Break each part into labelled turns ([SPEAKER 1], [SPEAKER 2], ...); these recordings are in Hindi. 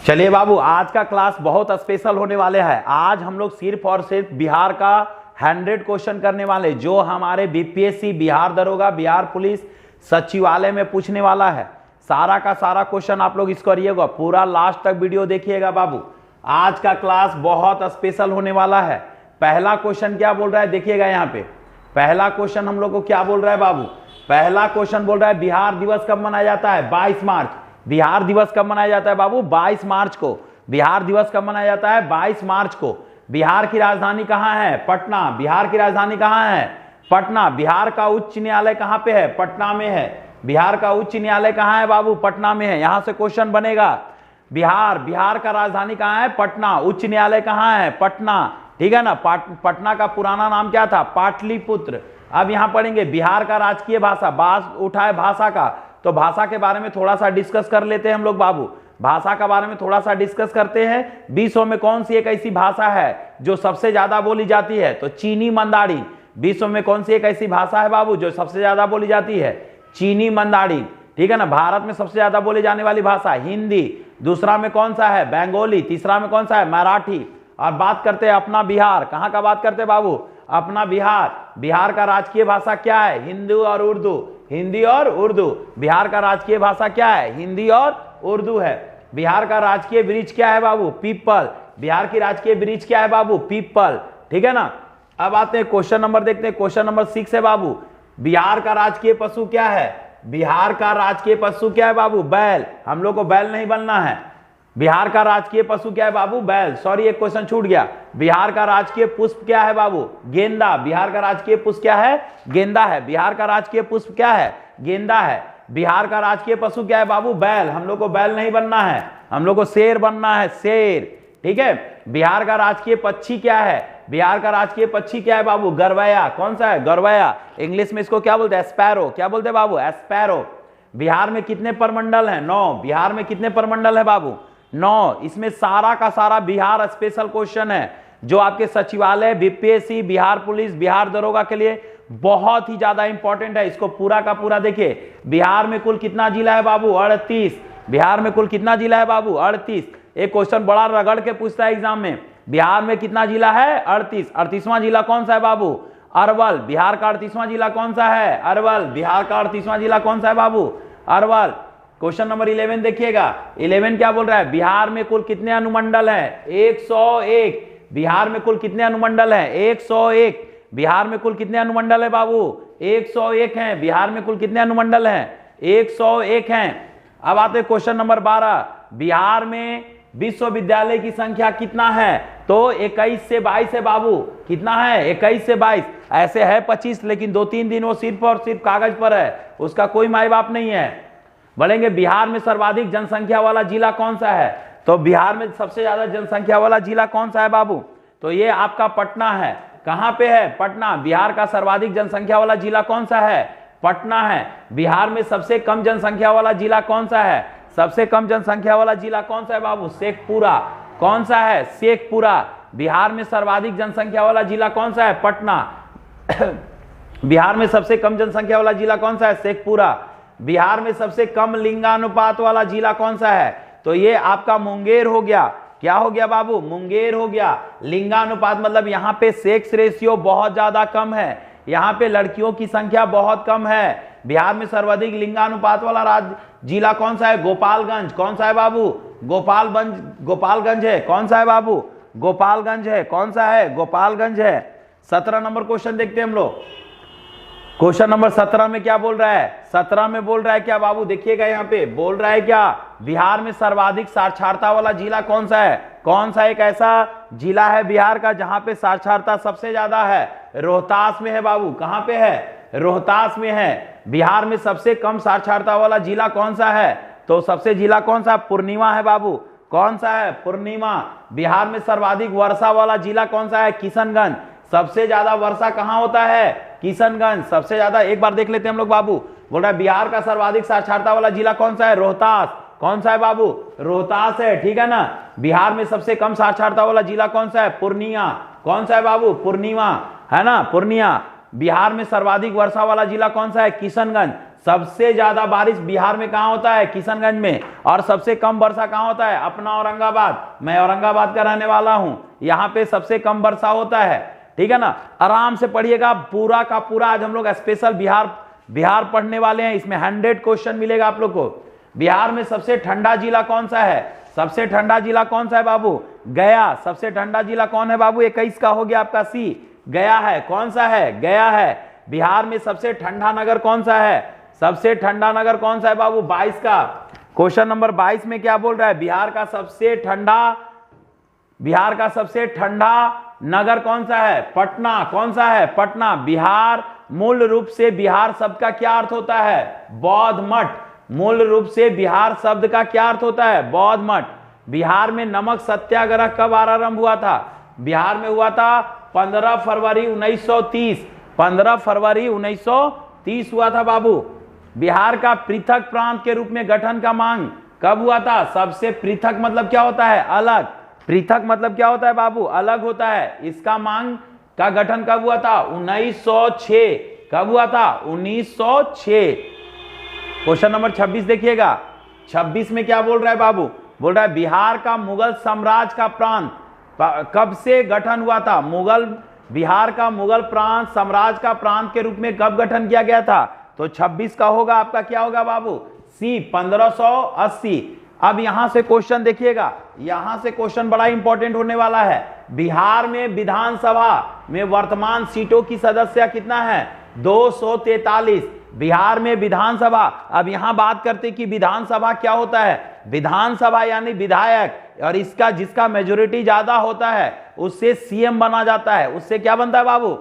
[SPEAKER 1] चलिए बाबू, आज का क्लास बहुत स्पेशल होने वाले हैं। आज हम लोग सिर्फ और सिर्फ बिहार का 100 क्वेश्चन करने वाले, जो हमारे बीपीएससी, बिहार दरोगा, बिहार पुलिस सचिवालय में पूछने वाला है। सारा का सारा क्वेश्चन आप लोग इसको करिएगा, पूरा लास्ट तक वीडियो देखिएगा बाबू। आज का क्लास बहुत स्पेशल होने वाला है। पहला क्वेश्चन क्या बोल रहा है, देखिएगा यहाँ पे। पहला क्वेश्चन हम लोग को क्या बोल रहा है बाबू? पहला क्वेश्चन बोल रहा है बिहार दिवस कब मनाया जाता है? 22 मार्च। बिहार दिवस कब मनाया जाता है बाबू? 22 मार्च को। बिहार दिवस कब मनाया जाता है? 22 मार्च को। बिहार की राजधानी कहाँ है? पटना। बिहार की राजधानी कहाँ है? पटना। बिहार का उच्च न्यायालय कहाँ पे है? पटना में है। बिहार का उच्च न्यायालय कहाँ है बाबू? पटना में है। यहां से क्वेश्चन बनेगा। बिहार का राजधानी कहाँ है? पटना। उच्च न्यायालय कहाँ है? पटना। ठीक है ना। पटना का पुराना नाम क्या था? पाटलिपुत्र। अब यहां पढ़ेंगे बिहार का राजकीय भाषा। बात उठा है भाषा का, तो भाषा के बारे में थोड़ा सा डिस्कस कर लेते हैं हम लोग बाबू। भाषा के बारे में थोड़ा सा डिस्कस करते हैं। विश्व में कौन सी एक ऐसी भाषा है जो सबसे ज्यादा बोली जाती है? तो चीनी मंदारी। विश्व में कौन सी एक ऐसी भाषा है बाबू जो सबसे ज्यादा बोली जाती है? चीनी मंदारी। ठीक है ना। भारत में सबसे ज्यादा बोली जाने वाली भाषा हिंदी। दूसरा में कौन सा है? बंगाली। तीसरा में कौन सा है? मराठी। और बात करते हैं अपना बिहार। कहाँ का बात करते हैं बाबू? अपना बिहार। बिहार का राजकीय भाषा क्या है? हिंदी और उर्दू। हिंदी और उर्दू। बिहार का राजकीय भाषा क्या है? हिंदी और उर्दू है। बिहार का राजकीय वृक्ष क्या है बाबू? पीपल। बिहार की राजकीय वृक्ष क्या है बाबू? पीपल। ठीक है ना। अब आते हैं क्वेश्चन नंबर, देखते हैं क्वेश्चन नंबर 6 है बाबू। बिहार का राजकीय पशु क्या है? बिहार का राजकीय पशु क्या है बाबू? बैल। हम लोग को बैल नहीं बनना है। बिहार का राजकीय पशु क्या है बाबू? बैल। सॉरी, एक क्वेश्चन छूट गया। बिहार का राजकीय पुष्प क्या है बाबू? गेंदा। बिहार का राजकीय पुष्प क्या है? गेंदा है। बिहार का राजकीय पुष्प क्या है? गेंदा है। बिहार का राजकीय पशु क्या है बाबू? बैल। हम लोग को बैल नहीं बनना है, हम लोग को शेर बनना है, शेर। ठीक है। बिहार का राजकीय पक्षी क्या है? बिहार का राजकीय पक्षी क्या है बाबू? गरवैया। कौन सा है? गरवैया। इंग्लिश में इसको क्या बोलते हैं? स्पैरो। क्या बोलते हैं बाबू? स्पैरो। बिहार में कितने प्रमंडल हैं? 9। बिहार में कितने प्रमंडल है बाबू? 9। इसमें सारा का सारा बिहार स्पेशल क्वेश्चन है, जो आपके सचिवालय, बीपीएससी, बिहार पुलिस, बिहार दरोगा के लिए बहुत ही ज्यादा इंपॉर्टेंट है। इसको पूरा का पूरा देखिए। बिहार में कुल कितना जिला है बाबू? 38। बिहार में कुल कितना जिला है बाबू? 38। एक क्वेश्चन बड़ा रगड़ के पूछता है एग्जाम में, बिहार में कितना जिला है? 38। 38वां जिला कौन सा है बाबू? अरवल। बिहार का 38वां जिला कौन सा है? अरवल। बिहार का 38वां जिला कौन सा है बाबू? अरवल। क्वेश्चन नंबर 11 देखिएगा। 11 क्या बोल रहा है? बिहार में कुल कितने अनुमंडल हैं? 101। बिहार में कुल कितने अनुमंडल हैं? 101। बिहार में कुल कितने अनुमंडल है बाबू? 101 हैं। बिहार में कुल कितने अनुमंडल हैं? 101 हैं। अब आते हैं क्वेश्चन नंबर 12। बिहार में विश्वविद्यालय की संख्या कितना है? तो 21 से 22 है बाबू। कितना है? 21 से 22। ऐसे है 25, लेकिन 2-3 दिन वो सिर्फ और सिर्फ कागज पर है, उसका कोई माई बाप नहीं है। बोलेंगे बिहार में सर्वाधिक जनसंख्या वाला जिला कौन सा है? तो बिहार में सबसे ज्यादा जनसंख्या वाला जिला कौन सा है बाबू? तो ये आपका पटना है। कहां पे है? पटना। बिहार का सर्वाधिक जनसंख्या वाला जिला कौन सा है? पटना है। बिहार में सबसे कम जनसंख्या वाला जिला कौन सा है? सबसे कम जनसंख्या वाला जिला कौन सा है बाबू? शेखपुरा। कौन सा है? शेखपुरा। बिहार में सर्वाधिक जनसंख्या वाला जिला कौन सा है? पटना। बिहार में सबसे कम जनसंख्या वाला जिला कौन सा है? शेखपुरा। बिहार में सबसे कम लिंगानुपात वाला जिला कौन सा है? तो ये आपका मुंगेर हो गया। क्या हो गया बाबू? मुंगेर हो गया। लिंगानुपात मतलब यहाँ पे सेक्स रेशियो बहुत ज्यादा कम है, यहाँ पे लड़कियों की संख्या बहुत कम है। बिहार में सर्वाधिक लिंगानुपात वाला राज्य जिला कौन सा है? गोपालगंज। कौन सा है बाबू? गोपालगंज है। कौन सा है बाबू? गोपालगंज है। कौन सा है? गोपालगंज है। 17 नंबर क्वेश्चन देखते हैं हम लोग। क्वेश्चन नंबर 17 में क्या बोल रहा है? 17 में बोल रहा है क्या बाबू? देखिएगा यहाँ पे बोल रहा है क्या? बिहार में सर्वाधिक साक्षरता वाला जिला कौन सा है? कौन सा एक ऐसा जिला है बिहार का जहां पे साक्षरता सबसे ज्यादा है? रोहतास में है बाबू। कहां पे है? रोहतास में है। बिहार में सबसे कम साक्षरता वाला जिला कौन सा है? तो सबसे जिला कौन सा? पूर्णिमा है बाबू। कौन सा है? पूर्णिमा। बिहार में सर्वाधिक वर्षा वाला जिला कौन सा है? किशनगंज। सबसे ज्यादा वर्षा कहां होता है? किशनगंज। सबसे ज्यादा, एक बार देख लेते हैं हम लोग बाबू। बोल रहा है बिहार का सर्वाधिक साक्षरता वाला जिला कौन सा है? रोहतास। कौन सा है बाबू? रोहतास है। ठीक है ना। बिहार में सबसे कम साक्षरता वाला जिला कौन सा है? पूर्णिया। कौन सा है बाबू? पूर्णिमा है ना, पूर्णिया। बिहार में सर्वाधिक वर्षा वाला जिला कौन सा है? किशनगंज। सबसे ज्यादा बारिश बिहार में कहां होता है? किशनगंज में। और सबसे कम वर्षा कहां होता है? अपना औरंगाबाद। मैं औरंगाबाद का रहने वाला हूं, यहां पे सबसे कम वर्षा होता है। ठीक है ना, आराम से पढ़िएगा, पूरा का पूरा आज हम लोग स्पेशल बिहार पढ़ने वाले हैं। इसमें 100 क्वेश्चन मिलेगा आप लोग को। बिहार में सबसे ठंडा जिला कौन सा है? सबसे ठंडा जिला कौन सा है बाबू? गया। सबसे ठंडा जिला कौन है बाबू? 21 का हो गया आपका सी, गया है। कौन सा है? गया है। बिहार में सबसे ठंडा नगर कौन सा है? सबसे ठंडा नगर कौन सा है बाबू? 22 का। क्वेश्चन नंबर 22 में क्या बोल रहा है? बिहार का सबसे ठंडा नगर कौन सा है? पटना। कौन सा है? पटना। बिहार, मूल रूप से बिहार शब्द का क्या अर्थ होता है? बौद्ध मठ। मूल रूप से बिहार शब्द का क्या अर्थ होता है? बौद्ध मठ। बिहार में नमक सत्याग्रह कब आरंभ हुआ था? बिहार में हुआ था 15 फरवरी 1930। 15 फरवरी 1930 हुआ था बाबू। बिहार का पृथक प्रांत के रूप में गठन का मांग कब हुआ था? सबसे पृथक मतलब क्या होता है? अलग। पृथक मतलब क्या होता है बाबू? अलग होता है। इसका मांग का गठन कब हुआ था? 1906। कब हुआ था? 1906। क्वेश्चन नंबर 26 देखिएगा। 26 में क्या बोल रहा है बाबू? बोल रहा है बिहार का मुगल साम्राज्य का प्रांत कब से गठन हुआ था? बिहार का मुगल प्रांत साम्राज्य का प्रांत के रूप में कब गठन किया गया था? तो 26 का होगा आपका, क्या होगा बाबू? सी, 1580। अब यहां से क्वेश्चन देखिएगा, यहां से क्वेश्चन बड़ा इंपॉर्टेंट होने वाला है। बिहार में विधानसभा में वर्तमान सीटों की सदस्य कितना है? 243। बिहार में विधानसभा, अब यहां बात करते कि विधानसभा क्या होता है? विधानसभा यानी विधायक, और इसका जिसका मेजोरिटी ज्यादा होता है उससे सीएम बना जाता है। उससे क्या बनता है बाबू?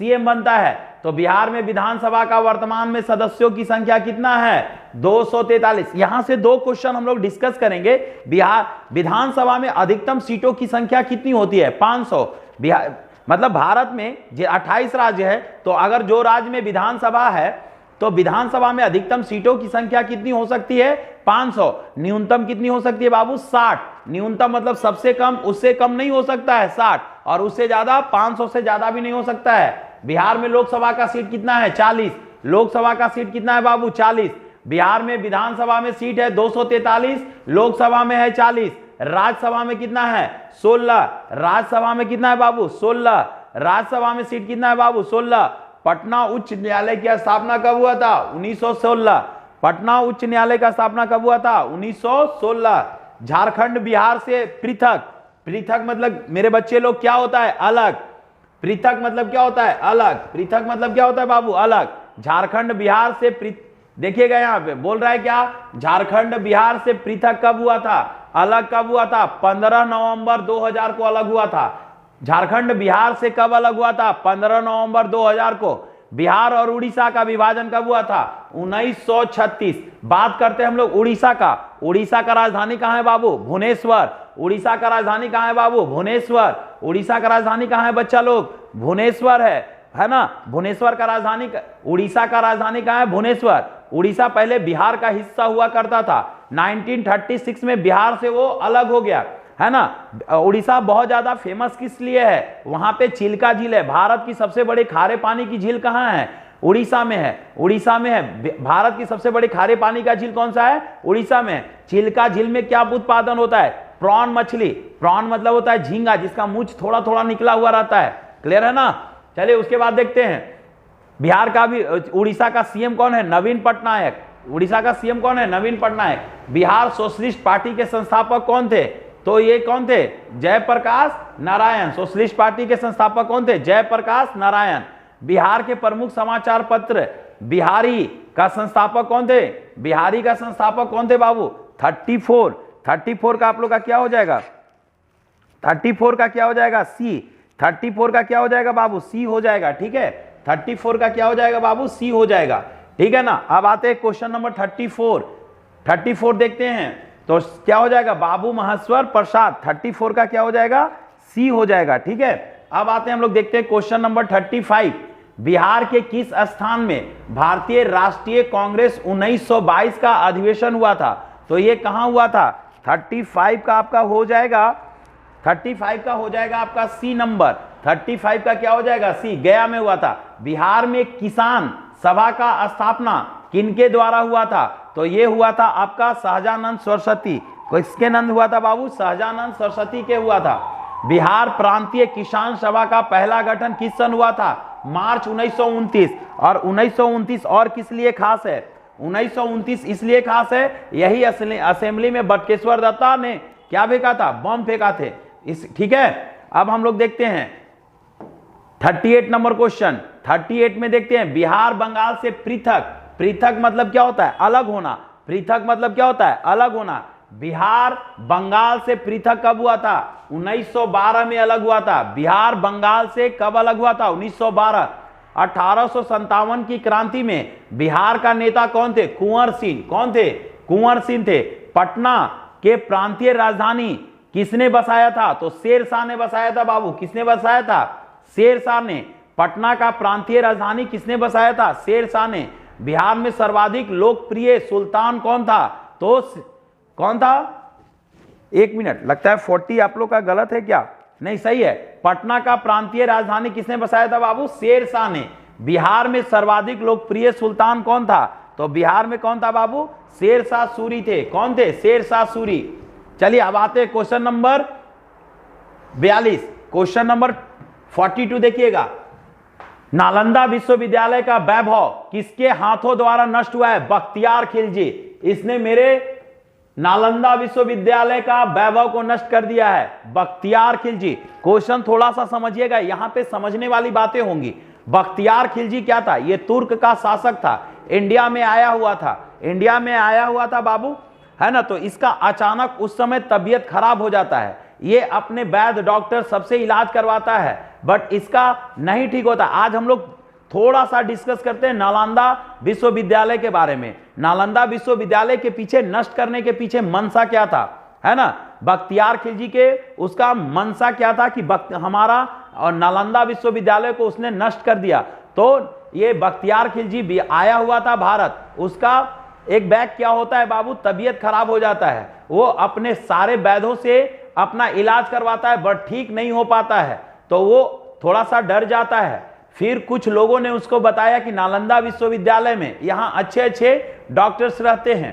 [SPEAKER 1] सीएम बनता है। तो बिहार में विधानसभा का वर्तमान में सदस्यों की संख्या कितना है? 243। यहां से दो क्वेश्चन हम लोग डिस्कस करेंगे। बिहार विधानसभा में अधिकतम सीटों की संख्या कितनी होती है? 500। बिहार मतलब भारत में 28 राज्य है, तो अगर जो राज्य में विधानसभा है तो विधानसभा में अधिकतम सीटों की संख्या कितनी हो सकती है? 500। न्यूनतम कितनी हो सकती है बाबू? 60। न्यूनतम मतलब सबसे कम, उससे कम नहीं हो सकता है 60, और उससे ज्यादा 500 से ज्यादा भी नहीं हो सकता है। बिहार में लोकसभा का सीट कितना है? 40। लोकसभा का सीट कितना है बाबू? 40। बिहार में विधानसभा में सीट है 243, लोकसभा में है 40। राज्यसभा में कितना है? 16। राज्यसभा में कितना है बाबू? 16। राज्यसभा में सीट कितना है बाबू? 16। पटना उच्च न्यायालय की स्थापना कब हुआ था? 1916। पटना उच्च न्यायालय का स्थापना कब हुआ था? 1916। झारखंड बिहार से पृथक। पृथक मतलब मेरे बच्चे लोग क्या होता है? अलग। पृथक मतलब क्या होता है? अलग। पृथक मतलब क्या होता है बाबू? अलग। झारखंड बिहार से देखिएगा यहां पे बोल रहा है क्या? झारखंड बिहार से पृथक कब हुआ था? अलग कब हुआ था? 15 नवंबर 2000 को अलग हुआ था। झारखंड बिहार से कब अलग हुआ था? 15 नवंबर 2000 को। बिहार और उड़ीसा का विभाजन कब हुआ था? 1936। बात करते हैं हम लोग उड़ीसा का। उड़ीसा का राजधानी कहां है बाबू? भुवनेश्वर। उड़ीसा का राजधानी कहां है बाबू? भुवनेश्वर। उड़ीसा का राजधानी कहां है बच्चा लोग? भुवनेश्वर है ना? भुवनेश्वर का राजधानी, उड़ीसा का राजधानी कहां है? भुवनेश्वर। उड़ीसा पहले बिहार का हिस्सा हुआ करता था। 1936 में बिहार से वो अलग हो गया, है ना। उड़ीसा बहुत ज्यादा फेमस किस लिए है? वहां पे चिल्का झील है। भारत की सबसे बड़ी खारे पानी की झील कहां है? उड़ीसा में है। उड़ीसा में है। भारत की सबसे बड़ी खारे पानी का झील कौन सा है? उड़ीसा में। चिल्का झील में क्या उत्पादन होता है? प्रॉन मछली। प्रॉन मतलब होता है झींगा, जिसका मूंछ थोड़ा थोड़ा निकला हुआ रहता है। क्लियर है ना? चलिए उसके बाद देखते हैं बिहार का भी। उड़ीसा का सीएम कौन है? नवीन पटनायक। उड़ीसा का सीएम कौन है? नवीन पटनायक। बिहार सोशलिस्ट पार्टी के संस्थापक कौन थे? तो ये कौन थे? जयप्रकाश नारायण। सोशलिस्ट पार्टी के संस्थापक कौन थे? जयप्रकाश नारायण। बिहार के प्रमुख समाचार पत्र बिहारी का संस्थापक कौन थे? बिहारी का संस्थापक कौन थे बाबू? 34 का आप लोग का क्या हो जाएगा? 34 का क्या हो जाएगा? सी। 34 का क्या हो जाएगा बाबू? सी हो जाएगा। ठीक है, 34 का क्या हो जाएगा बाबू? सी हो जाएगा। ठीक है ना। अब आते हैं क्वेश्चन नंबर 34 देखते हैं तो क्या हो जाएगा? बाबू महेश्वर प्रसाद। 34 का क्या हो जाएगा? सी हो जाएगा। ठीक है, अब आते हैं हम लोग देखते हैं क्वेश्चन नंबर 35। बिहार के किस स्थान में भारतीय राष्ट्रीय कांग्रेस 1922 का अधिवेशन हुआ था? तो ये कहां हुआ था? 35 का आपका हो जाएगा, 35 का हो जाएगा आपका सी नंबर। 35 का क्या हो जाएगा? सी। गया में हुआ था। बिहार में किसान सभा का स्थापना किनके द्वारा हुआ था? तो ये हुआ था आपका सहजानंद सरस्वती। किसके नंद हुआ था बाबू? सहजानंद सरस्वती के हुआ था। बिहार प्रांतीय किसान सभा का पहला गठन किस सन हुआ था? मार्च 1929। और 1929 और किस लिए खास है? 1929 इसलिए खास है, यही असेंबली में बटुकेश्वर दत्ता ने क्या फेंका था? बम फेंका थे। ठीक है, अब हम लोग देखते हैं 38 नंबर क्वेश्चन। 38 में देखते हैं, बिहार बंगाल से पृथक। पृथक मतलब क्या होता है? अलग होना। पृथक मतलब क्या होता है? अलग होना। बिहार बंगाल से पृथक कब हुआ था? 1912 में अलग हुआ था। बिहार बंगाल से कब अलग हुआ था? 1912। 1857 की क्रांति में बिहार का नेता कौन थे? कुंवर सिंह। कौन थे? कुंवर सिंह थे। पटना के प्रांतीय राजधानी किसने बसाया था? तो शेरशाह ने बसाया था बाबू। किसने बसाया था? शेरशाह ने। पटना का प्रांतीय राजधानी किसने बसाया था? शेरशाह ने। बिहार में सर्वाधिक लोकप्रिय सुल्तान कौन था? तो कौन था? एक मिनट, लगता है 40 आप लोग का गलत है क्या? नहीं, सही है। पटना का प्रांतीय राजधानी किसने बसाया था बाबू? शेरशाह ने। बिहार में सर्वाधिक लोकप्रिय सुल्तान कौन था? तो बिहार में कौन था बाबू? शेरशाह सूरी थे। कौन थे? शेरशाह सूरी। चलिए अब आते हैं क्वेश्चन नंबर 42। क्वेश्चन नंबर 42 देखिएगा। नालंदा विश्वविद्यालय का वैभव किसके हाथों द्वारा नष्ट हुआ है? बख्तियार खिलजी। इसने मेरे नालंदा विश्वविद्यालय का वैभव को नष्ट कर दिया है, बख्तियार खिलजी। क्वेश्चन थोड़ा सा समझिएगा, यहां पे समझने वाली बातें होंगी। बख्तियार खिलजी क्या था? ये तुर्क का शासक था, इंडिया में आया हुआ था। इंडिया में आया हुआ था बाबू, है ना। तो इसका अचानक उस समय तबीयत खराब हो जाता है। ये अपने वैद्य डॉक्टर सबसे इलाज करवाता है, बट इसका नहीं ठीक होता। आज हम लोग थोड़ा सा डिस्कस करते हैं नालंदा विश्वविद्यालय के बारे में। नालंदा विश्वविद्यालय के पीछे, नष्ट करने के पीछे मंशा क्या था, है ना। बख्तियार खिलजी के उसका मंशा क्या था कि हमारा और नालंदा विश्वविद्यालय को उसने नष्ट कर दिया। तो ये बख्तियार खिलजी भी आया हुआ था भारत। उसका एक बैग क्या होता है बाबू? तबीयत खराब हो जाता है। वो अपने सारे वैद्यों से अपना इलाज करवाता है, बट ठीक नहीं हो पाता है। तो वो थोड़ा सा डर जाता है। फिर कुछ लोगों ने उसको बताया कि नालंदा विश्वविद्यालय में यहाँ अच्छे अच्छे डॉक्टर्स रहते हैं,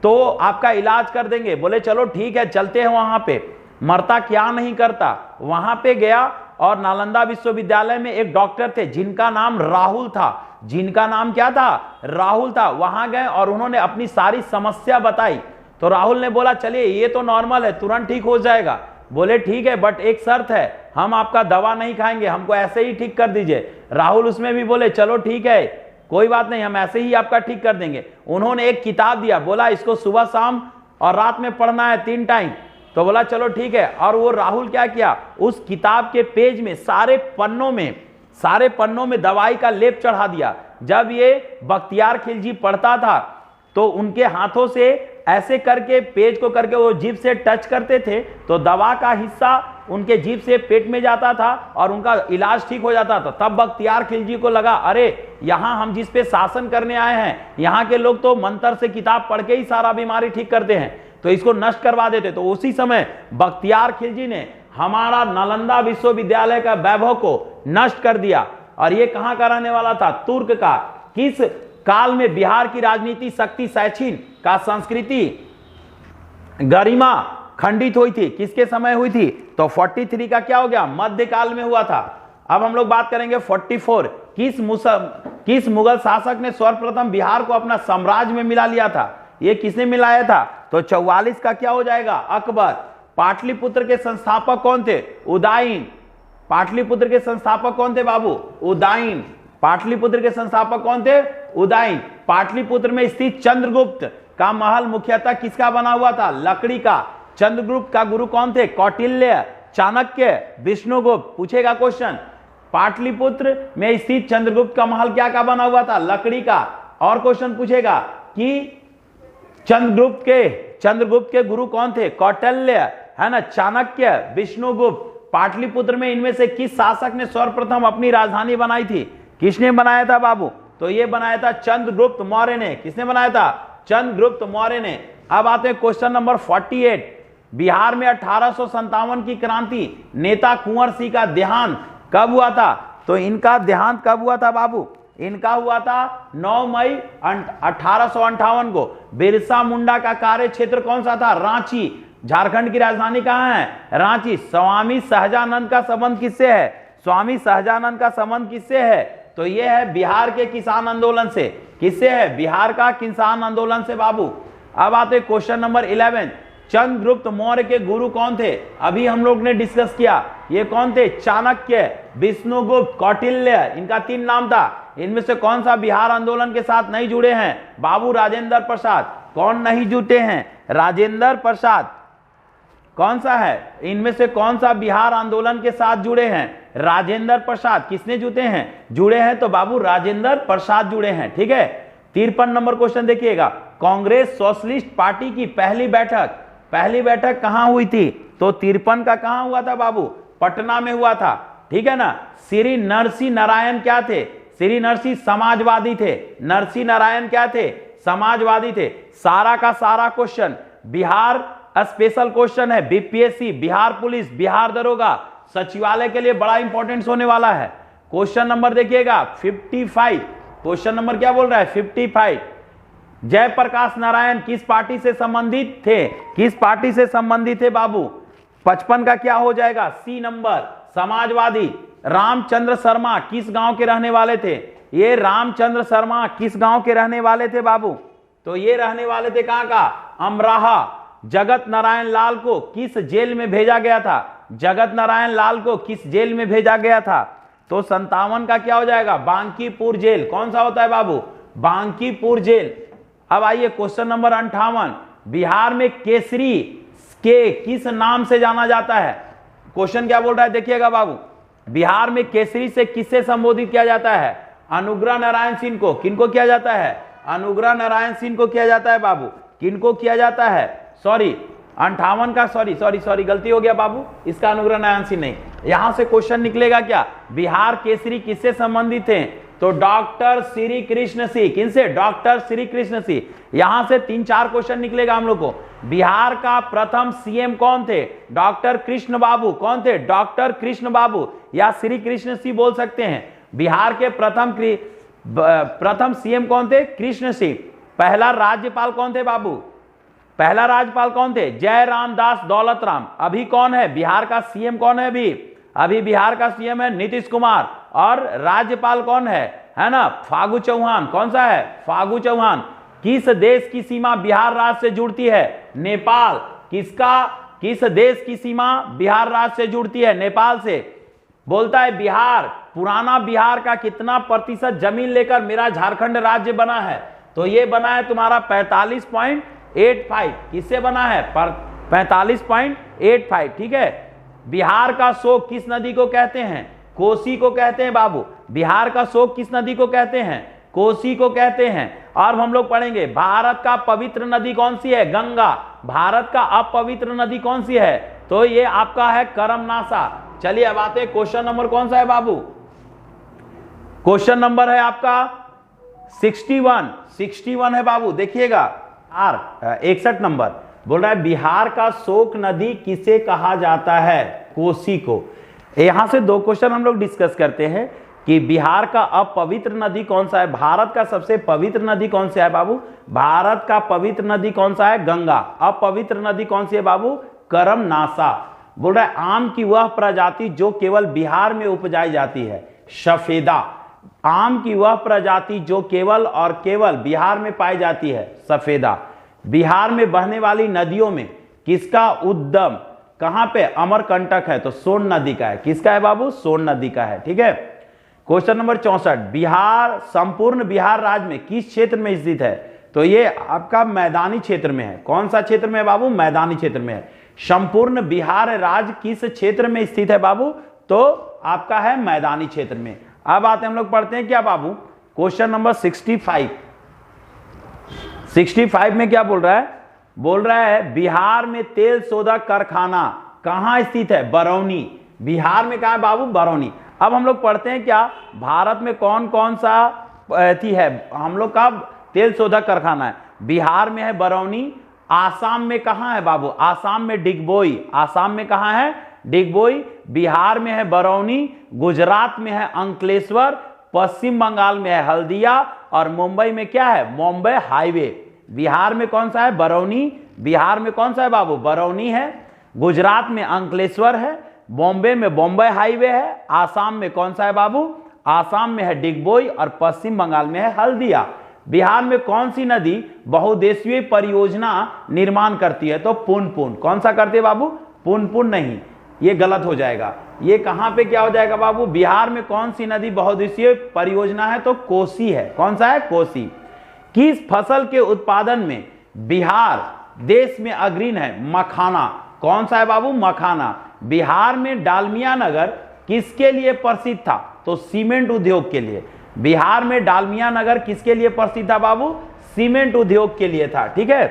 [SPEAKER 1] तो आपका इलाज कर देंगे। बोले चलो ठीक है, चलते हैं वहां पे। मरता क्या नहीं करता। वहां पे गया और नालंदा विश्वविद्यालय में एक डॉक्टर थे जिनका नाम राहुल था। जिनका नाम क्या था? राहुल था। वहां गए और उन्होंने अपनी सारी समस्या बताई। तो राहुल ने बोला चलिए ये तो नॉर्मल है, तुरंत ठीक हो जाएगा। बोले ठीक है, बट एक शर्त है, हम आपका दवा नहीं खाएंगे, हमको ऐसे ही ठीक कर दीजिए। राहुल उसमें भी बोले चलो ठीक है, कोई बात नहीं, हम ऐसे ही आपका ठीक कर देंगे। उन्होंने एक किताब दिया, बोला इसको सुबह शाम और रात में पढ़ना है 3 टाइम। तो बोला चलो ठीक है। और वो राहुल क्या किया, उस किताब के पेज में सारे पन्नों में दवाई का लेप चढ़ा दिया। जब ये बख्तियार खिलजी पढ़ता था तो उनके हाथों से ऐसे करके पेज को करके वो जीभ से टच करते थे, तो दवा का हिस्सा उनके जीभ से पेट में जाता था और उनका इलाज ठीक हो जाता था। तब बख्तियार खिलजी को लगा अरे यहां हम जिस पे शासन करने आए हैं, यहाँ के लोग तो मंत्र से किताब पढ़ के ही सारा बीमारी ठीक करते हैं, तो इसको नष्ट करवा देते। तो उसी समय बख्तियार खिलजी ने हमारा नालंदा विश्वविद्यालय का वैभव को नष्ट कर दिया। और ये कहां का रहने वाला था? तुर्क का। किस काल में बिहार की राजनीति शक्ति सैचिन का संस्कृति गरिमा खंडित हुई थी? किसके समय हुई थी? तो 43 का क्या हो गया? मध्यकाल में हुआ था। अब हम लोग बात करेंगे 44। किस मुगल शासक ने सर्वप्रथम बिहार को अपना साम्राज्य में मिला लिया था? ये किसने मिलाया था? तो 44 का क्या हो जाएगा? अकबर। पाटलिपुत्र के संस्थापक कौन थे? उदयन। पाटलिपुत्र के संस्थापक कौन थे बाबू? उदयन। पाटलिपुत्र के संस्थापक कौन थे? उदयन। पाटलिपुत्र में स्थित चंद्रगुप्त का महल मुख्यतः किसका बना हुआ था? लकड़ी का। चंद्रगुप्त का गुरु कौन थे? कौटिल्य, चाणक्य, विष्णुगुप्त। पूछेगा क्वेश्चन, पाटलिपुत्र में स्थित चंद्रगुप्त का महल क्या का बना हुआ था? लकड़ी का। और क्वेश्चन पूछेगा कि चंद्रगुप्त के गुरु कौन थे? कौटिल्य, है ना, चाणक्य, विष्णुगुप्त। पाटलिपुत्र में इनमें से किस शासक ने सर्वप्रथम अपनी राजधानी बनाई थी? किसने बनाया था बाबू? तो ये बनाया था चंद्रगुप्त मौर्य ने। किसने बनाया था? चंद्रगुप्त मौर्य ने। अब आते हैं क्वेश्चन नंबर 48। बिहार में 1857 की क्रांति नेता कुंवर सिंह का देहांत कब हुआ था? तो इनका देहांत कब हुआ था बाबू? इनका हुआ था 9 मई 1858 को। बिरसा मुंडा का कार्य क्षेत्र कौन सा था? रांची। झारखंड की राजधानी कहां है? रांची। स्वामी सहजानंद का संबंध किससे है? स्वामी सहजानंद का संबंध किससे है? तो ये है बिहार के किसान आंदोलन से। किससे है? बिहार का किसान आंदोलन से बाबू। अब आते क्वेश्चन नंबर 11। चंद्रगुप्त मौर्य के गुरु कौन थे? अभी हम लोग ने डिस्कस किया। ये कौन थे? चाणक्य, विष्णुगुप्त, कौटिल्य, इनका 3 नाम था। इनमें से कौन सा बिहार आंदोलन के साथ नहीं जुड़े हैं? बाबू राजेंद्र प्रसाद। कौन नहीं जुटे हैं? राजेंद्र प्रसाद। कौन सा है? इनमें से कौन सा बिहार आंदोलन के साथ जुड़े हैं? राजेंद्र प्रसाद। किसने जुटे हैं? जुड़े हैं तो बाबू राजेंद्र प्रसाद जुड़े हैं। ठीक है। 53 नंबर क्वेश्चन देखिएगा। कांग्रेस सोशलिस्ट पार्टी की पहली बैठक कहां हुई थी? तो 53 का कहां हुआ था बाबू? पटना में हुआ था। ठीक है ना। श्री नरसिंह नारायण क्या थे? श्री नरसिंह समाजवादी थे। नरसिंह नारायण क्या थे? समाजवादी थे। सारा का सारा क्वेश्चन बिहार स्पेशल क्वेश्चन है। बीपीएससी, बिहार पुलिस, बिहार दरोगा, सचिवालय के लिए बड़ा इंपॉर्टेंट होने वाला है। क्वेश्चन नंबर देखिएगा 55। क्वेश्चन नंबर क्या बोल रहा है? 55। जयप्रकाश नारायण किस पार्टी से संबंधित थे? किस पार्टी से संबंधित थे बाबू? 55 का क्या हो जाएगा? C number, Samajwadi. रामचंद्र शर्मा किस गांव के रहने वाले थे? ये रामचंद्र शर्मा किस गांव के रहने वाले थे बाबू? तो ये रहने वाले थे कहां का? अमराहा। जगत नारायण लाल को किस जेल में भेजा गया था? जगत नारायण लाल को किस जेल में भेजा गया था? तो 57 का क्या हो जाएगा? बांकीपुर जेल। कौन सा होता है बाबू? बांकीपुर जेल। अब आइए क्वेश्चन नंबर 58। बिहार में केसरी के किस नाम से जाना जाता है? क्वेश्चन क्या बोल रहा है देखिएगा बाबू। बिहार में केसरी से किससे संबोधित किया जाता है? अनुग्रह नारायण सिंह को। किनको किया जाता है? अनुग्रह नारायण सिंह को किया जाता है बाबू। किनको किया जाता है? सॉरी 58 का सॉरी गलती हो गया बाबू। इसका अनुग्रह नारायण सिंह नहीं। यहां से क्वेश्चन निकलेगा क्या? बिहार केसरी किससे संबंधित थे? तो डॉक्टर श्री कृष्ण सिंह। किनसे? डॉक्टर श्री कृष्ण सिंह। यहां से 3-4 क्वेश्चन निकलेगा हम लोग को। बिहार का प्रथम सीएम कौन थे? डॉक्टर कृष्ण बाबू। कौन थे? डॉक्टर कृष्ण बाबू या श्री कृष्ण सिंह बोल सकते हैं। बिहार के प्रथम सीएम कौन थे? कृष्ण सिंह। पहला राज्यपाल कौन थे बाबू? पहला राज्यपाल कौन थे? जयराम दास दौलत राम। अभी कौन है बिहार का सीएम? कौन है अभी बिहार का सीएम है नीतीश कुमार। और राज्यपाल कौन है ना? फागू चौहान। कौन सा है? फागू चौहान। किस देश की सीमा बिहार राज्य से जुड़ती है? नेपाल। किस देश की सीमा बिहार राज्य से जुड़ती है? नेपाल से। बोलता है बिहार, पुराना बिहार का कितना प्रतिशत जमीन लेकर मेरा झारखंड राज्य बना है? तो ये बना है तुम्हारा 45.85। किससे बना है? 45.85। ठीक है। बिहार का शोक किस नदी को कहते हैं? कोसी को कहते हैं बाबू। बिहार का शोक किस नदी को कहते हैं? कोसी को कहते हैं। और हम लोग पढ़ेंगे भारत का पवित्र नदी कौन सी है? गंगा। भारत का अपवित्र नदी कौन सी है? तो ये आपका है करमनासा। चलिए अब आते हैं क्वेश्चन नंबर कौन सा है बाबू? क्वेश्चन नंबर है आपका 61 है बाबू। देखिएगा 61 नंबर बोल रहा है बिहार का शोक नदी किसे कहा जाता है? कोसी को। यहां से 2 क्वेश्चन हम लोग डिस्कस करते हैं कि बिहार का अपवित्र नदी कौन सा है? भारत का सबसे पवित्र नदी कौन सा है बाबू? भारत का पवित्र नदी कौन सा है? गंगा। अपवित्र नदी कौन सी है बाबू? करमनासा। बोल रहा है आम की वह प्रजाति जो केवल बिहार में उपजाई जाती है, सफेदा। आम की वह प्रजाति जो केवल और केवल बिहार में पाई जाती है, सफेदा। बिहार में बहने वाली नदियों में किसका उद्गम कहां पे? अमरकंटक है, तो सोन नदी का है। किसका है बाबू? सोन नदी का है। ठीक है। Question number 64। बिहार संपूर्ण बिहार राज्य में किस क्षेत्र में स्थित है? तो ये आपका मैदानी क्षेत्र में है। कौन सा क्षेत्र में है बाबू? मैदानी क्षेत्र में है। संपूर्ण बिहार राज्य किस क्षेत्र में स्थित है बाबू? तो आपका है मैदानी क्षेत्र में। अब आते हम लोग पढ़ते हैं क्या बाबू? क्वेश्चन नंबर 65 में क्या बोल रहा है? बोल रहा है बिहार में तेल शोधक कारखाना कहां स्थित है? बरौनी। बिहार में कहां है बाबू? बरौनी। अब हम लोग पढ़ते हैं क्या भारत में कौन कौन सा है हम लोग का तेल शोधक कारखाना है? बिहार में है बरौनी। आसाम में कहां है बाबू? आसाम में डिगबोई। आसाम में कहां है? डिगबोई। बिहार में है बरौनी। गुजरात में है अंकलेश्वर। पश्चिम बंगाल में है हल्दिया, और मुंबई में क्या है, मुंबई हाईवे। बिहार में कौन सा है, बरौनी। बिहार में कौन सा है बाबू, बरौनी है। गुजरात में अंकलेश्वर है। बॉम्बे में बॉम्बे हाईवे है। आसाम में कौन सा है बाबू, आसाम में है डिगबोई, और पश्चिम बंगाल में है हल्दिया। बिहार में कौन सी नदी बहुउद्देशीय परियोजना निर्माण करती है, तो पुनपुन। कौन सा करती है बाबू, पुनपुन नहीं, ये गलत हो जाएगा। ये कहां पे क्या हो जाएगा बाबू, बिहार में कौन सी नदी बहुउद्देशीय परियोजना है, तो कोसी है। कौन सा है, कोसी। किस फसल के उत्पादन में बिहार देश में अग्रणी है, मखाना। कौन सा है बाबू, मखाना। बिहार में डालमिया नगर किसके लिए प्रसिद्ध था, तो सीमेंट उद्योग के लिए। बिहार में डालमिया नगर किसके लिए प्रसिद्ध था बाबू, सीमेंट उद्योग के लिए था। ठीक है,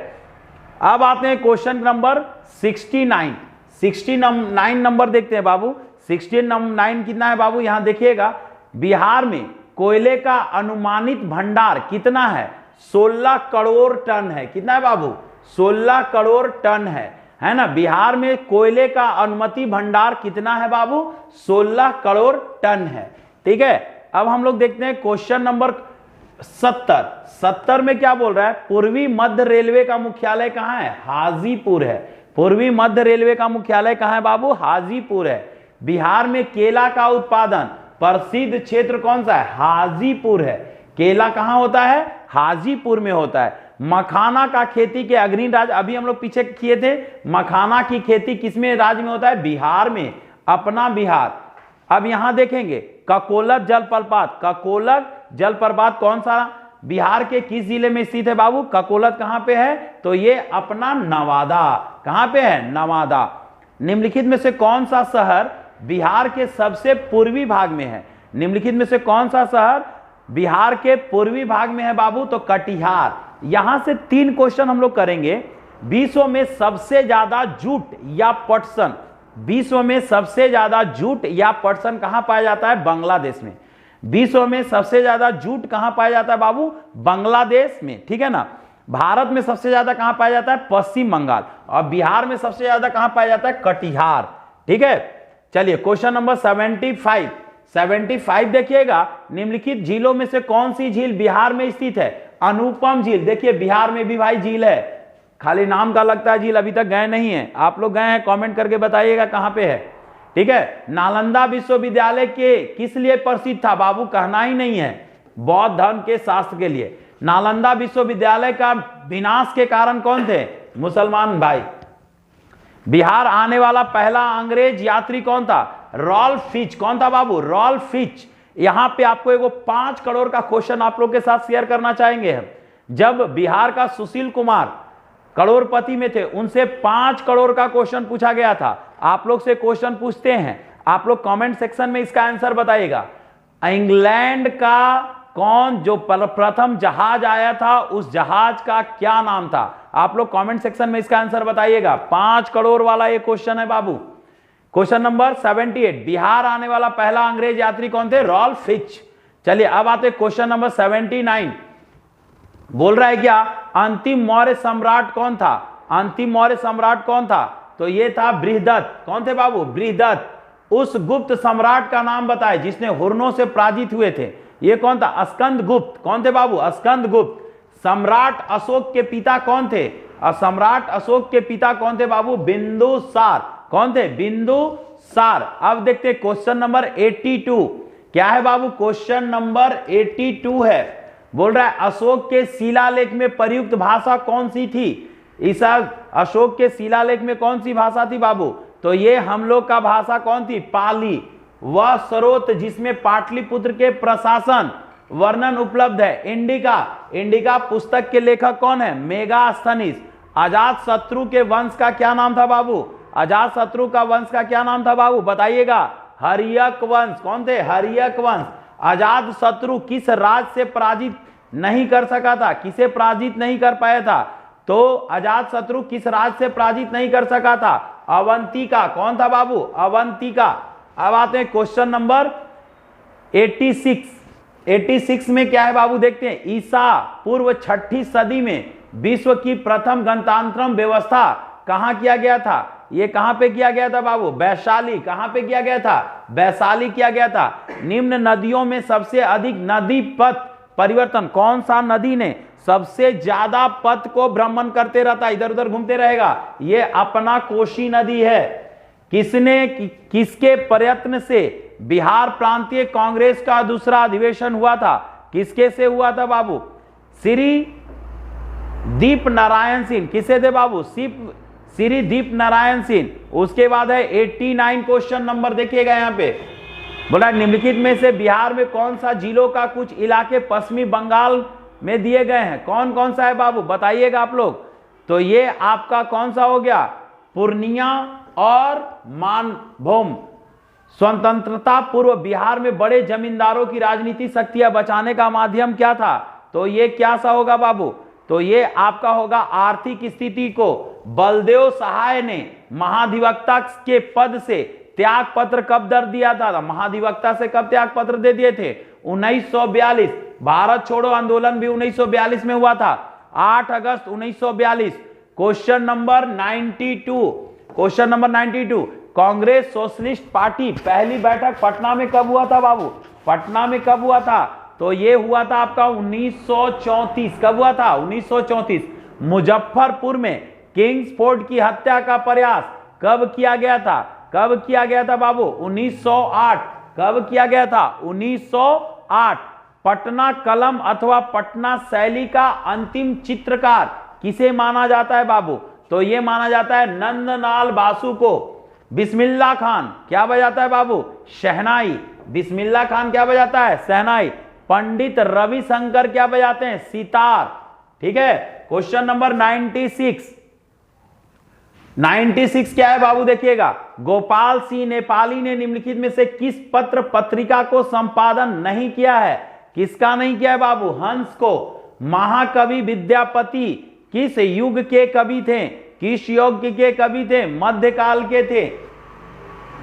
[SPEAKER 1] अब आते हैं क्वेश्चन नंबर 69। 69 नंबर देखते हैं बाबू। 69 कितना है बाबू, यहां देखिएगा। बिहार में कोयले का अनुमानित भंडार कितना है, 16 करोड़ टन है। कितना है बाबू, 16 करोड़ टन है ना। बिहार में कोयले का अनुमति भंडार कितना है बाबू, 16 करोड़ टन है। ठीक है, अब हम लोग देखते हैं क्वेश्चन नंबर 70 में क्या बोल रहा है, पूर्वी मध्य रेलवे का मुख्यालय कहां है, हाजीपुर है। पूर्वी मध्य रेलवे का मुख्यालय कहां है बाबू, हाजीपुर है। बिहार में केला का उत्पादन प्रसिद्ध क्षेत्र कौन सा है, हाजीपुर है। केला कहां होता है, हाजीपुर में होता है। मखाना का खेती के अग्रणी राज्य, अभी हम लोग पीछे किए थे, मखाना की खेती किसमें राज्य में होता है, बिहार में, अपना बिहार। अब यहां देखेंगे ककोलत जलप्रपात। ककोलत जलप्रपात कौन सा, बिहार के किस जिले में स्थित है बाबू, ककोलत कहां पे है, तो ये अपना नवादा। कहां पे है, नवादा। निम्नलिखित में से कौन सा शहर बिहार के सबसे पूर्वी भाग में है, निम्नलिखित में से कौन सा शहर बिहार के पूर्वी भाग में है बाबू, तो कटिहार। यहां से 3 क्वेश्चन हम लोग करेंगे। विश्व में सबसे ज्यादा जूट या पटसन, विश्व में सबसे ज्यादा जूट या पटसन कहां पाया जाता है, बांग्लादेश में। विश्व में सबसे ज्यादा जूट कहां पाया जाता है बाबू, बांग्लादेश में। ठीक है ना। भारत में सबसे ज्यादा कहां पाया जाता है, पश्चिम बंगाल। और बिहार में सबसे ज्यादा कहां पाया जाता है, कटिहार। ठीक है, चलिए क्वेश्चन नंबर 75 देखिएगा। निम्नलिखित झीलों में से कौन सी झील बिहार में स्थित है, अनुपम झील। देखिए बिहार में भी भाई झील है, खाली नाम का लगता है झील, अभी तक गए नहीं है। आप लोग गए हैं, कमेंट करके बताइएगा कहां पे है। ठीक है, नालंदा विश्वविद्यालय के किस लिए प्रसिद्ध था बाबू, कहना ही नहीं है, बौद्ध धर्म के शास्त्र के लिए। नालंदा विश्वविद्यालय का विनाश के कारण कौन थे, मुसलमान भाई। बिहार आने वाला पहला अंग्रेज यात्री कौन था, रॉल्फ फिच। कौन था बाबू, रॉल्फ फिच। यहां पे आपको एगो 5 करोड़ का क्वेश्चन आप लोग के साथ शेयर करना चाहेंगे हम। जब बिहार का सुशील कुमार करोड़पति में थे, उनसे 5 करोड़ का क्वेश्चन पूछा गया था। आप लोग से क्वेश्चन पूछते हैं, आप लोग कमेंट सेक्शन में इसका आंसर बताइएगा। इंग्लैंड का कौन जो प्रथम जहाज आया था, उस जहाज का क्या नाम था, आप लोग कमेंट सेक्शन में इसका आंसर बताइएगा। 5 करोड़ वाला ये क्वेश्चन है बाबू। क्वेश्चन नंबर 78, बिहार आने वाला पहला अंग्रेज यात्री कौन थे, रॉल्फ फिच। चलिए अब आते क्वेश्चन नंबर 79। बोल रहा है क्या, अंतिम मौर्य सम्राट कौन था, अंतिम मौर्य सम्राट कौन था, तो ये था बृहदत्त। कौन थे बाबू, बृहदत्त। उस गुप्त सम्राट का नाम बताए जिसने हुर्नों से पराजित हुए थे, ये कौन था, स्कंद गुप्त। कौन थे बाबू, स्कंद गुप्त। सम्राट अशोक के पिता कौन थे, और सम्राट अशोक के पिता कौन थे बाबू, बिंदुसार। कौन थे, बिंदुसार। अब देखते हैं क्वेश्चन नंबर 82 क्या है बाबू, क्वेश्चन नंबर 82 है। बोल रहा है अशोक के शिलालेख में प्रयुक्त भाषा कौन सी थी, इस अशोक के शिलालेख में कौन सी भाषा थी बाबू, तो ये हम लोग का भाषा कौन थी, पाली। वह स्रोत जिसमें पाटलिपुत्र के प्रशासन वर्णन उपलब्ध है, इंडिका। इंडिका पुस्तक के लेखक कौन है, मेगास्थनीज। अजात शत्रु के वंश का क्या नाम था बाबू, अजात शत्रु का वंश का क्या नाम था बाबू, बताइएगा। हर्यक वंश। कौन थे, हर्यक वंश। अजात शत्रु किस राज से पराजित नहीं कर सका था, किसे पराजित नहीं कर पाया था, तो अजात शत्रु किस राज से पराजित नहीं कर सका था, अवंतिका। कौन था बाबू, अवंतिका। अब आते हैं क्वेश्चन नंबर 86 में क्या है बाबू, देखते हैं। ईसा पूर्व 6ठी सदी में विश्व की प्रथम गणतंत्र व्यवस्था कहां किया गया था, ये कहां पे किया गया था बाबू? वैशाली। कहां पे किया गया था? वैशाली किया गया था। निम्न नदियों में सबसे अधिक नदी पथ परिवर्तन, कौन सा नदी ने सबसे ज्यादा पथ को भ्रमण करते रहता, इधर उधर घूमते रहेगा? ये अपना कोसी नदी है। किसके प्रयत्न से बिहार प्रांतीय कांग्रेस का दूसरा अधिवेशन हुआ था? किसके से हुआ था बाबू? श्री दीप नारायण सिंह। किसे थे बाबू? श्री दीप नारायण सिंह। उसके बाद है 89 क्वेश्चन नंबर, देखिएगा यहां पे बोला निम्नलिखित में से बिहार में कौन सा जिलों का कुछ इलाके पश्चिमी बंगाल में दिए गए हैं? कौन कौन सा है बाबू, बताइएगा आप लोग। तो ये आपका कौन सा हो गया? पूर्णिया और मानभूम। स्वतंत्रता पूर्व बिहार में बड़े जमींदारों की राजनीति शक्तियां बचाने का माध्यम क्या था? तो ये क्या सा होगा बाबू? तो ये आपका होगा आर्थिक स्थिति को बलदेव सहाय ने महाधिवक्ता के पद से त्याग पत्र कब दर दिया था? महाधिवक्ता से कब त्याग पत्र दे दिए थे? 1942। भारत छोड़ो आंदोलन भी 1942 में हुआ था, 8 अगस्त 1942। Question number 92। Question number 92, Congress socialist party पहली बैठक पटना में कब हुआ था बाबू? पटना में कब हुआ था? तो ये हुआ था आपका 1934। कब हुआ था? 1934। मुजफ्फरपुर में किंग्स फोर्ट की हत्या का प्रयास कब किया गया था? कब किया गया था बाबू? 1908। कब किया गया था? 1908। पटना कलम अथवा पटना शैली का अंतिम चित्रकार किसे माना जाता है बाबू? तो यह माना जाता है नंदलाल बासु को। बिस्मिल्लाह खान क्या बजाता है बाबू? शहनाई। बिस्मिल्लाह खान क्या बजाता है? शहनाई। पंडित रविशंकर क्या बजाते हैं? सितार। ठीक है। Question number 96। 96 क्या है बाबू? देखिएगा, गोपाल सिंह नेपाली ने निम्नलिखित में से किस पत्र पत्रिका को संपादन नहीं किया है? किसका नहीं किया है बाबू? हंस को। महाकवि विद्यापति किस युग के कवि थे? किस युग के कवि थे? मध्यकाल के थे।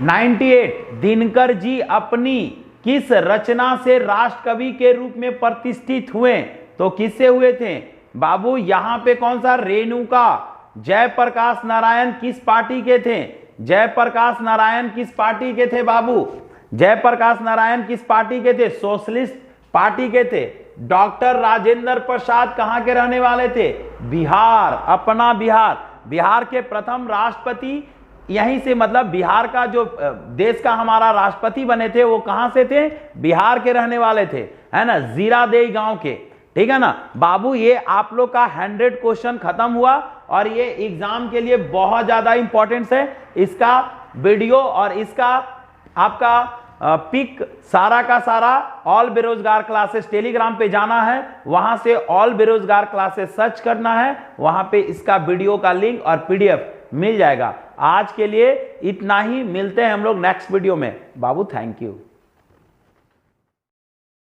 [SPEAKER 1] 98, दिनकर जी अपनी किस रचना से राष्ट्र कवि के रूप में प्रतिष्ठित हुए? तो किससे हुए थे बाबू? यहां पे कौन सा? रेणुका। जयप्रकाश नारायण किस पार्टी के थे? जयप्रकाश नारायण किस पार्टी के थे बाबू? जयप्रकाश नारायण किस पार्टी के थे? सोशलिस्ट पार्टी के थे। डॉक्टर राजेंद्र प्रसाद कहां के रहने वाले थे? बिहार, अपना बिहार। बिहार के प्रथम राष्ट्रपति यहीं से, मतलब बिहार का जो देश का हमारा राष्ट्रपति बने थे वो कहां से थे? बिहार के रहने वाले थे, है ना, जीरादेई गांव के। ठीक है ना बाबू। ये आप लोग का 100 क्वेश्चन खत्म हुआ और ये एग्जाम के लिए बहुत ज्यादा इंपॉर्टेंट है। इसका वीडियो और इसका आपका पिक सारा का सारा ऑल बेरोजगार क्लासेस टेलीग्राम पे जाना है, वहां से ऑल बेरोजगार क्लासेस सर्च करना है, वहां पे इसका वीडियो का लिंक और पीडीएफ मिल जाएगा। आज के लिए इतना ही, मिलते हैं हम लोग नेक्स्ट वीडियो में बाबू। Thank you.